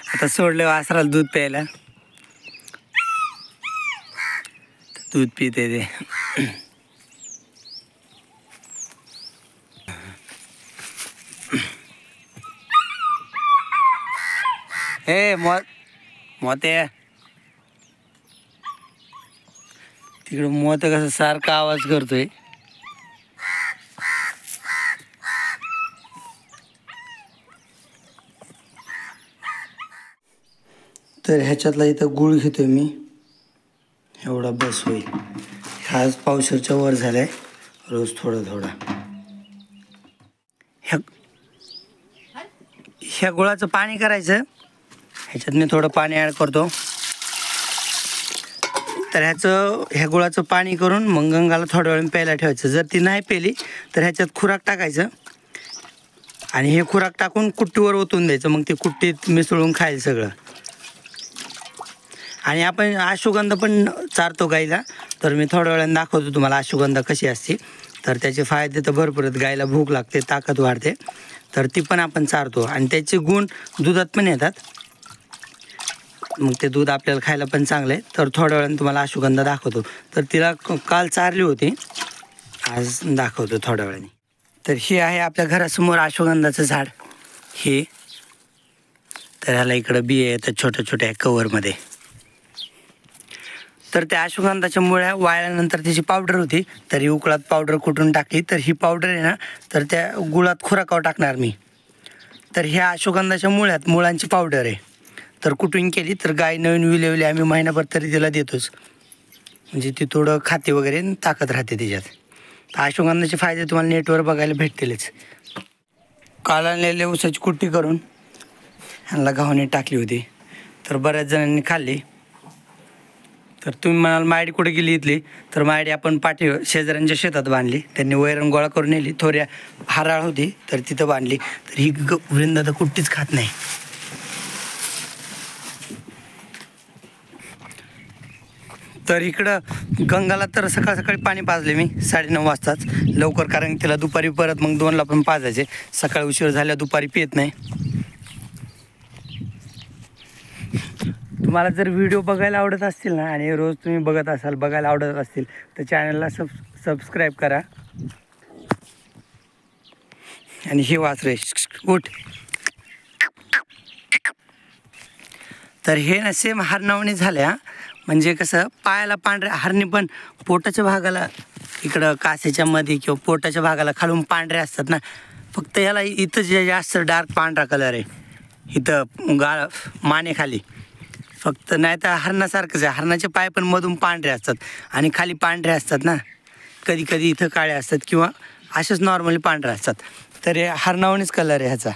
आता सोडले वासराला दूध प्यायला, दूध पिते ते. हे मोते तिकडे मोत कसं सारखा आवाज करतोय. तर ह्याच्यातला इथं गुळ घेतोय मी, एवढा बस होईल. ह्याच पावशेरच्या वर झालाय, रोज थोडा थोडा. ह्या गुळाचं पाणी करायचं. ह्याच्यात मी थोडं पाणी ॲड करतो. तर ह्या गुळाचं पाणी करून मग गंगाला थोड्या वेळ प्यायला ठेवायचं. जर ती नाही पेली तर ह्याच्यात खुराक टाकायचं आणि हे खुराक टाकून कुट्टीवर ओतून द्यायचं. मग ती कुट्टीत मिसळून खायला सगळं. आणि आपण अश्वगंधा पण चारतो गाईला, तर मी थोड्या वेळाने दाखवतो तुम्हाला अश्वगंधा कशी असते. तर त्याचे फायदे तर भरपूर आहेत. गाईला भूक लागते, ताकद वाढते, तर ती पण आपण चारतो. आणि त्याचे गुण दुधात पण येतात, मग ते दूध आपल्याला खायला पण चांगलं आहे. तर थोड्या वेळाने तुम्हाला अश्वगंधा दाखवतो. तर तिला काल चारली होती, आज दाखवतो थोड्या वेळाने. तर हे आहे आपल्या घरासमोर अश्वगंधाचं झाड हे. तर ह्याला इकडं बिया येतात छोट्या छोट्या कवरमध्ये. तर त्या अश्वगंधाच्या मुळ्या वाळल्यानंतर त्याची पावडर होती, तर ही उकळात पावडर कुटून टाकली. तर ही पावडर आहे ना, तर त्या गुळात खुराकावर टाकणार मी. तर ह्या अश्वगंधाच्या मुळांची पावडर आहे. तर कुटून केली तर गाय नवीन विलेवली आम्ही महिनाभर तरी तिला देतोच, म्हणजे ती थोडं खाते वगैरे, ताकद राहते त्याच्यात. तर अश्वगंधाचे फायदे तुम्हाला नेटवर बघायला भेटतीलच. काल आणलेल्या ऊसाची कुट्टी करून ह्यांना गव्हाणी टाकली होती, तर बऱ्याच जणांनी खाल्ली. तर तुम्ही म्हणाल मायडी कुठे गेली इथली, तर मायडी आपण शेजाऱ्यांच्या शेतात बांधली. त्यांनी वैरण गोळा करून नेली, थोड्या हराळ होती तर तिथं बांधली. तर ही वृंदा तर कुट्टीच खात नाही. तर इकडं गंगाला तर सकाळ सकाळी पाणी पाजले मी 9:30 वाजताच लवकर, कारण तिला दुपारी परत मग 2ला पण पाजायचे. सकाळी उशीर झाल्या दुपारी पित नाही. तुम्हाला जर व्हिडिओ बघायला आवडत असतील ना, आणि रोज तुम्ही बघायला आवडत असतील, तर चॅनलला सबस्क्राईब करा. आणि हे वासरे उठ. तर हे ना सेम हरणावणी झाल्या, म्हणजे कसं पायाला पांढऱ्या, हरणी पण पोटाच्या भागाला इकडं कासेच्या मध्ये किंवा पोटाच्या भागाला खालून पांढरे असतात ना. फक्त याला इथं जे जास्त डार्क पांढरा कलर आहे, इथं मानेखाली फक्त. नाही तर हरणासारखंच आहे. हरणाचे पाय पण मधून पांढरे असतात आणि खाली पांढरे असतात ना. कधी कधी इथं काळे असतात किंवा असेच नॉर्मली पांढरे असतात. तर हे हरणावणीच कलर आहे ह्याचा.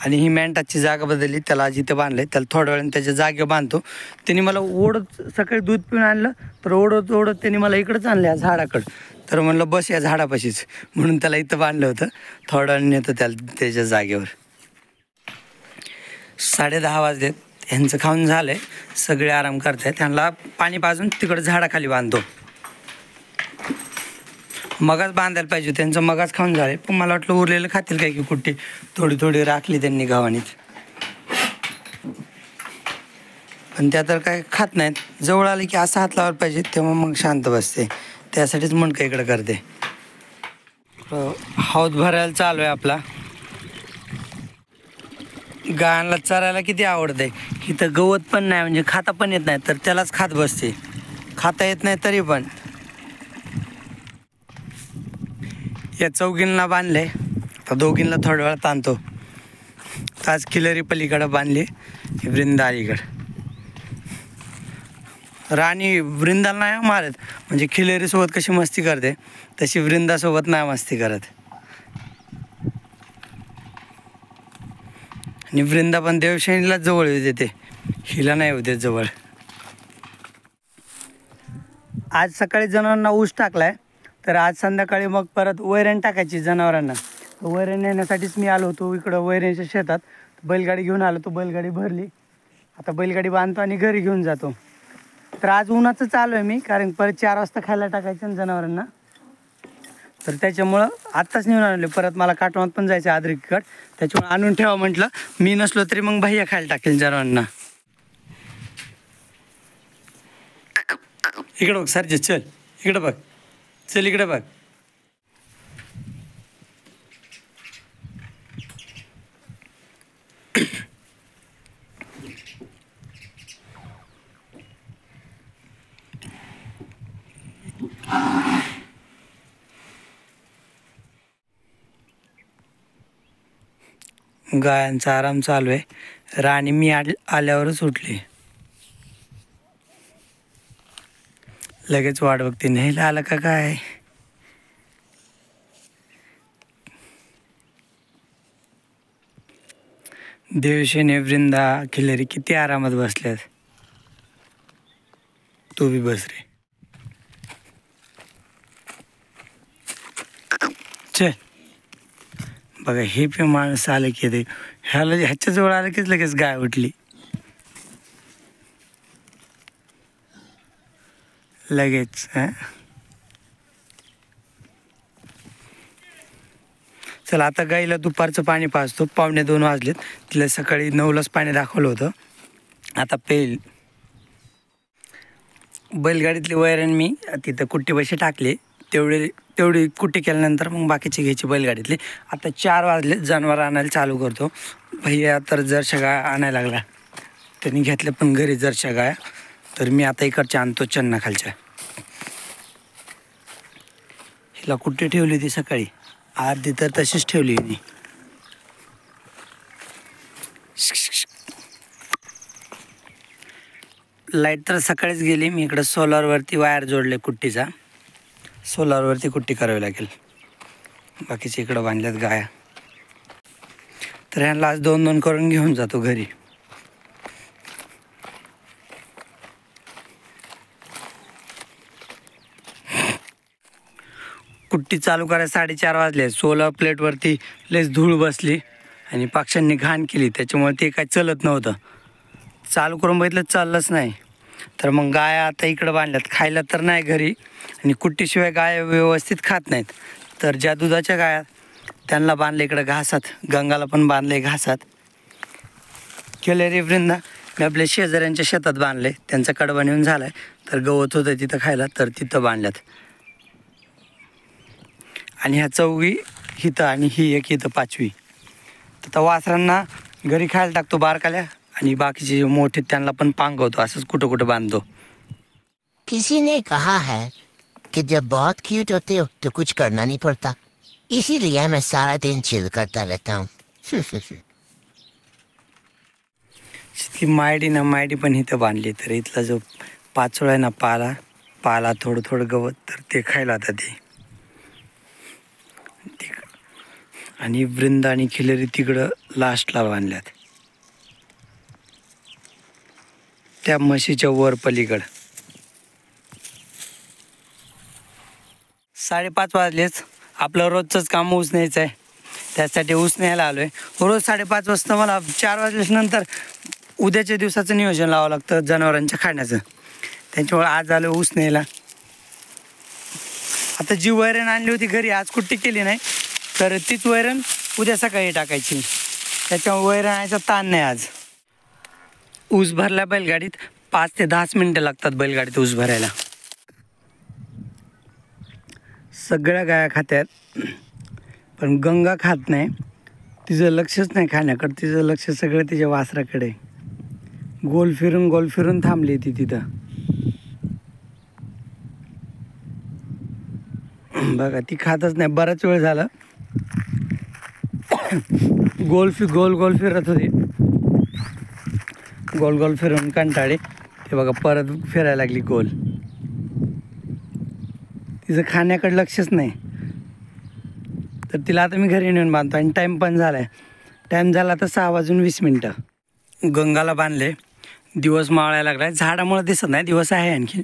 आणि ही मेंढाची जागा बदलली, त्याला जिथे बांधले त्याला थोड्या वेळाने त्याच्या जागेवर बांधतो. त्यांनी मला ओढत सकाळी दूध पिऊन आणलं, तर ओढत त्यांनी मला इकडंच आणलं या झाडाकडं. तर म्हणलं बस या झाडापाशीच, म्हणून त्याला इथं बांधलं होतं. थोड्या वेळाने नेतं त्याला त्याच्या जागेवर. 10:30 वाजलेत, ह्यांचं खाऊन झालंय, सगळे आराम करतायत. ह्यांना पाणी पाजून तिकडं झाडाखाली बांधतो. मगाच बांधायला पाहिजे, त्यांचं मगाच खाऊन झाले. पण मला वाटलं उरलेलं खातील काय की कुठे, थोडी थोडी राखली त्यांनी गव्हाणीत. पण त्या तर काय खात नाहीत. जवळ आले की असा हात लावायला पाहिजे, तेव्हा मग शांत बसते. त्यासाठीच मणका इकडं करते. हौद भरायला चालू आहे आपला. गायांना चरायला किती आवडते. इथं गवत पण नाही, म्हणजे खाता पण येत नाही, तर त्यालाच खात बसते. खाता येत नाही तरी पण. या चौघींना बांधले, आता दोघींना थोड्या वेळात आणतो. आज खिलरी पलीकडं बांधली, वृंदा अलीकडं. राणी वृंदाला नाही मारत, म्हणजे खिलरीसोबत कशी मस्ती करते तशी वृंदासोबत नाही मस्ती करत. आणि वृंदा पण देवशैनीला जवळ येऊ देते, हिला नाही येऊ देत जवळ. आज सकाळी जनावरांना ऊस टाकलाय, तर आज संध्याकाळी मग परत वैरण टाकायची जनावरांना. वैरण नेण्यासाठीच मी आलो होतो इकडं वैरणच्या शेतात. बैलगाडी घेऊन आलो, तो बैलगाडी भरली. आता बैलगाडी बांधतो आणि घरी घेऊन जातो. तर आज उन्हाचं चालू आहे मी, कारण परत 4 वाजता खायला टाकायचं ना जनावरांना. तर त्याच्यामुळं आत्ताच नेऊन आणले. परत मला काटवात पण जायचं आद्रिकड, त्याच्यामुळे आणून ठेवा म्हटलं. मी नसलो तरी मग भैया खायला टाकेल जनावरांना. इकडं बघ सरजे, चल इकडं बघ, चल इकडे बघ. गायांचा आराम चालू आहे. राणी मी आल्यावरच उठली. लगेच वाट बघते, न्यायला आलं का काय. देवशेने, वृंदा, खिल्लारी किती आरामात बसल्यात. तू बी बस रे. चल बघा, हे पे माणूस आलं की ते ह्याच्या जवळ आलं कीच लगेच गाय उठली. लगेच चला आता गाईला दुपारचं पाणी पाजतो. 1:45 वाजलेत. तिला सकाळी 9लाच पाणी दाखवलं होतं. आता पेल. बैलगाडीतली वैरण मी तिथं कुट्टीपाशी टाकली. तेवढी कुट्टी केल्यानंतर मग बाकीची घ्यायची बैलगाडीतली. आता 4 वाजले. जनावर आणायला चालू करतो. भैया तर जरशा गाय आणायला लागला. त्यांनी घेतल्या पण घरी जरशा गाय. तर मी आता इकडच्या आणतो चन्ना खालच्या. हिला कुट्टी ठेवली होती सकाळी, अर्धी तर तशीच ठेवली मी. लाईट तर सकाळीच गेली. मी इकडं सोलारवरती वायर जोडले कुट्टीचा. सोलारवरती कुट्टी करावी लागेल. बाकीचे इकडं बांधल्यात गाया. तर ह्यांना आज 2-2 करून घेऊन जातो घरी. कुट्टी चालू करायला 4:30 वाजले. सोलर प्लेटवरती लयच धूळ बसली आणि पक्ष्यांनी घाण केली. त्याच्यामुळे ते काय चलत नव्हतं. चालू करून बघितलं, चाललंच नाही. तर मग गाया आता इकडं बांधल्यात. खायला तर नाही घरी, आणि कुट्टीशिवाय गाय व्यवस्थित खात नाहीत. तर ज्या दुधाच्या गाया त्यांना बांधले इकडं घासात. गंगाला पण बांधले घासात. केलेरी वृंदा मी आपल्या शेजाऱ्यांच्या शेतात बांधले. त्यांचा कडबा नेऊन झाला आहे. तर गवत होतं तिथं खायला, तर तिथं बांधल्यात. आणि ह्या 4 हिथं आणि ही एक इथं 5वी. तर वासरांना घरी खायला टाकतो बारकाल्या, आणि बाकीचे जे मोठे त्यांना पण पांगवतो. असंच कुठं कुठं बांधतो. किसी ने कहा है कि जब बहुत क्यूट होते हो तो कुछ करना नहीं पड़ता, इसीलिए मैं सारा दिन चिल करता रहता हूँ. ती मायडी पण इथं बांधली. तर इथला जो पाचोळा आहे ना, पाला थोडं थोडं गवत, तर ते खायला आता ते. आणि वृंदा आणि खिलरी तिकडं लास्टला बांधल्यात, त्या म्हशीच्या वर पलीकडं. 5:30 वाजलेच. आपलं रोजचंच काम ऊस न्यायचं आहे. त्यासाठी ऊस न्यायला आलो आहे. रोज 5:30 वाजता मला 4 वाजल्यानंतर उद्याच्या दिवसाचं नियोजन लावावं लागतं जनावरांच्या खाण्याचं. त्याच्यामुळे आज आलो ऊस न्यायला. आता जी वैरण आणली होती घरी, आज कुट्टी केली नाही, तर तीच वैरण उद्या सकाळी टाकायची. त्याच्यामुळे वैरण आणायचा ताण नाही आज. ऊस भरला बैलगाडीत. 5 ते 10 मिनटं लागतात बैलगाडीत ऊस भरायला. सगळ्या गाया खात्यात, पण गंगा खात नाही. तिचं लक्षच नाही खाण्याकडं. तिचं लक्ष सगळं तिच्या वासराकडे. गोल फिरून थांबली ती तिथं. बघा, ती खातच नाही. बराच वेळ झाला गोल फिरत होती. गोल फिरून कंटाळी. ते बघा परत फिरायला लागली गोल. तिचं खाण्याकडे लक्षच नाही. तर तिला आता मी घरी नेऊन बांधतो. आणि टाईम पण झाला आहे. टाईम झाला तर 6:20. गंगाला बांधले. दिवस मावळायला लागला आहे. झाडामुळे दिसत नाही, दिवस आहे आणखी.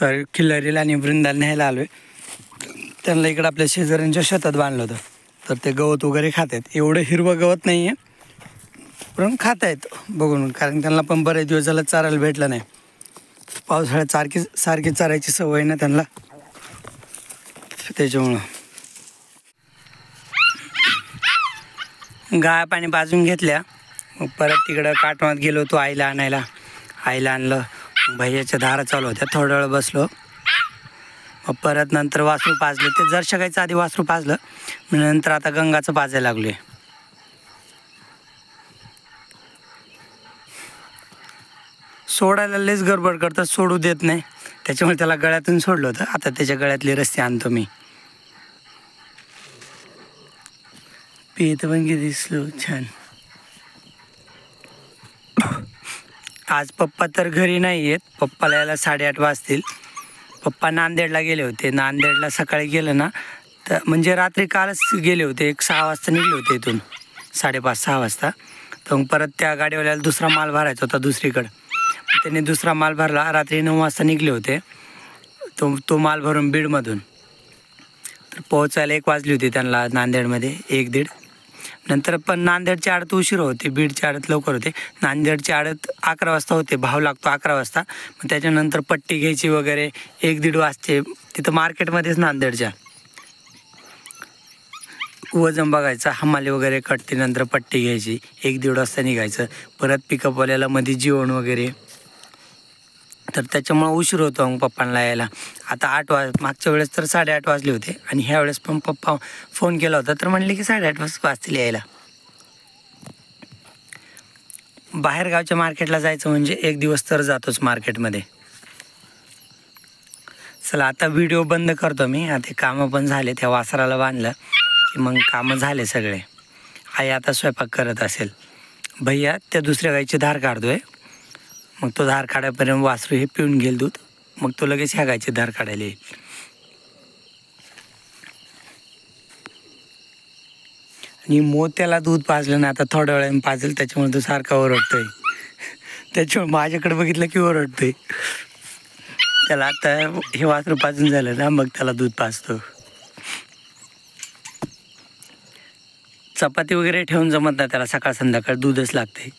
तर खिल्लारीला आणि वृंदाला न्यायला आलो आहे. त्यांना इकडं आपल्या शेजाऱ्यांच्या शेतात बांधलं होतं. तर ते गवत वगैरे खात आहेत. एवढं हिरवं गवत नाही आहे, पण खात आहेत बघून. कारण त्यांना पण बरेच दिवस झालं चारायला भेटलं नाही. पावसाळ्यात सारखी चरायची सवय ना त्यांना, त्याच्यामुळं. गाय पाणी पाजून घेतल्या. मग परत तिकडं काटवात गेलो होतो आईला आणायला. आईला आणलं. भैयाच्या धारा चालू होत्या. थोडा वेळ बसलो. मग परत नंतर वासरू पाजलं. ते जरशा गायचं आधी वासरू पाजलं. मग नंतर आता गंगाचं पाजायला लागलो आहे. सोडायला लयच गडबड करतात, सोडू देत नाही. त्याच्यामुळे त्याला गळ्यातून सोडलं होतं. आता त्याच्या गळ्यातली रस्सी आणतो मी. पित पण किती दिसलो छान. आज पप्पा तर घरी नाही आहेत. पप्पाला यायला 8:30 वाजतील. पप्पा नांदेडला गेले होते. नांदेडला सकाळी गेलं ना तर म्हणजे रात्री कालच गेले होते. 6 वाजता निघले होते इथून, 5:30-6 वाजता. तर मग परत त्या गाडीवाल्याला दुसरा माल भरायचा होता दुसरीकडं. त्यांनी दुसरा माल भरला. रात्री 9 वाजता निघले होते. तो माल भरून बीडमधून तर पोहोचायला 1 वाजली होती त्यांना नांदेडमध्ये, 1-1:30. नंतर पण नांदेडची आडत उशीर होती, बीडची आडत लवकर होते. नांदेडची आडत 11 वाजता होते. भाव लागतो 11 वाजता. मग त्याच्यानंतर पट्टी घ्यायची वगैरे 1-1:30 वाजते. तिथं मार्केटमध्येच नांदेडच्या वजन बघायचं, हमाली वगैरे कटते. नंतर पट्टी घ्यायची. 1-1:30 वाजता निघायचं. परत पिकअपवाल्याला मध्ये जेवण वगैरे. तर त्याच्यामुळं उशीर होतो मग पप्पांना यायला. आता मागच्या वेळेस तर 8:30 वाजले होते. आणि ह्या वेळेस पण पप्पा फोन केला होता तर म्हणले की 8:30 वाजतील यायला. बाहेरगावच्या मार्केटला जायचं म्हणजे 1 दिवस तर जातोच मार्केटमध्ये. चला आता व्हिडिओ बंद करतो मी. आता कामं पण झाले. त्या वासराला बांधलं की मग कामं झाले सगळे. आई आता स्वयंपाक करत असेल. भैया त्या दुसऱ्या गाईची धार काढतोय. मग तो धार काढायपर्यंत वासरू हे पिऊन घेईल दूध. मग तो लगेच ह्या गायची धार काढायला येईल. आणि मोत्याला दूध पाजलं ना, आता थोड्या वेळाने पाजेल. त्याच्यामुळे तो सारखा ओरडतोय. त्याच्यामुळे माझ्याकडे बघितलं की ओरडतोय. त्याला आता हे वासरू पाजून झालं ना मग त्याला दूध पाजतो. चपाती वगैरे ठेवून जमत नाही त्याला, सकाळ संध्याकाळ दूधच लागते.